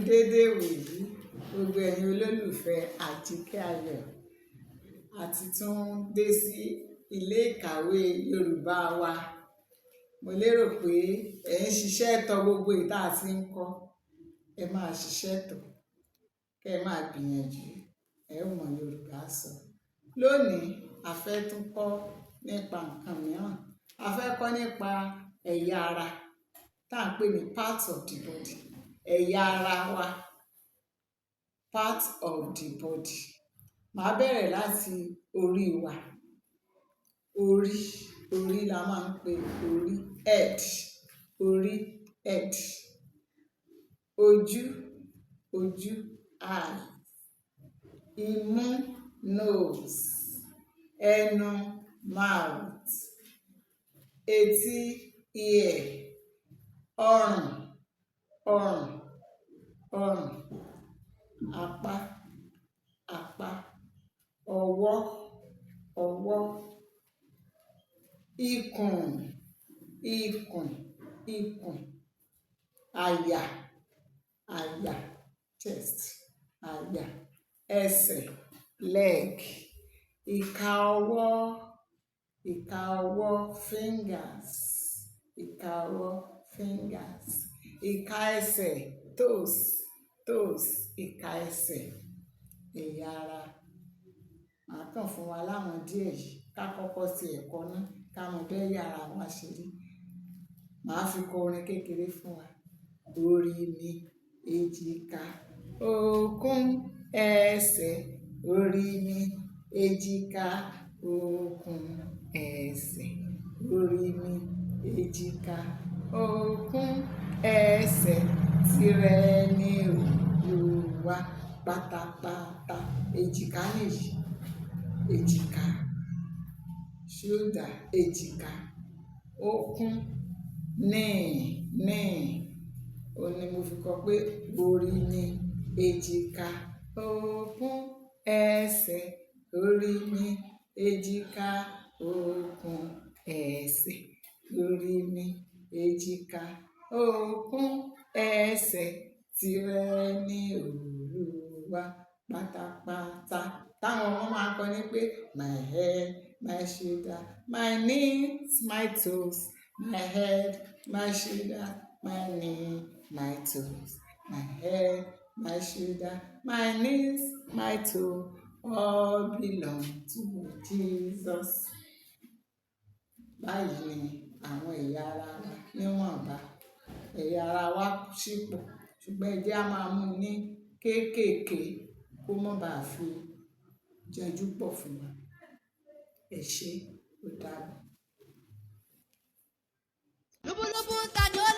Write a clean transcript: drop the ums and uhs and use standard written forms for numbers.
déédéé wòyí gbogbo ẹ̀yin olólùfẹ́ Àjíkẹ́ Ayọ̀ àti tún dé sí ilé ìkàwé Yorùbá wa. Mo lérò pé ẹ ń ṣiṣẹ́ tọ gbogbo ìta àti ń kọ́. Ẹ máa ṣiṣẹ́ tọ̀, kẹ́ ẹ máa gbìyànjú, ẹ ó mọ Yorùbá sọ. Lónìí, a fẹ́ tún kọ́ nípa nǹkan mìíràn. A fẹ́ kọ́ nípa ẹ̀yà ara tá à ń pè ní part of the body. Ẹ̀yà ara wa, part of the body. Màá bẹ̀rẹ̀ láti orí wa. Orí la máa ń pè orí, head, orí, head. Ojú, eye. Imú, nose. Ẹnu, mouth. Etí, ear. Ọrùn. Apá. Ọwọ́. Ikùn. Àyà, chest. Àyà. Ẹsẹ̀, leg. Ìka ọwọ́, fingers. Ìka ẹsẹ̀, toes. Ìka ẹsẹ̀, ẹ̀yà ara. Màá kàn fún wa láwọn díẹ̀ yìí ká kọ́kọ́ ti ẹ̀kọ́ náà ká mọ bí ẹ̀yà ara wa ṣe rí. Màá fi kọ orin kékeré fún wa. Orí mi, èjìká, okùn, ẹsẹ̀. Orí mi, èjìká, okùn, ẹsẹ̀. Orí mi, èjìká, okùn, ẹsẹ̀. Tìrẹ ni Olúwa pátápátá. Èjìká nìyí. Èjìká, shoulder, èjìká. Okùn, knee. Ó ní mo fi kọ pé orí mi, èjìká, okùn, ẹsẹ̀. Orí mi, èjìká, okùn, ẹsẹ̀. Orí mi, èjìká, okùn, ẹsẹ̀. Tìrẹ ni Olúwa pátápátá. Táwọn ọmọ máa kọ ní pé my head, my shoulder, my knees, my toes. My head, my shoulder, my knee, my toes. My head, my shoulder, my knees, my toe. All belong to Jesus. Báyìí ni àwọn ẹ̀yà ara wa níwọ̀nba. Ẹ̀yà ara wa ṣì pọ̀, ṣùgbọ́n ẹ jẹ́ á máa mú ní kéékèèké kó má bàa fi jẹjú pọ̀ fún wa. Ẹ ṣé, ó dàbọ̀. Lúbúlúbú ta ni ó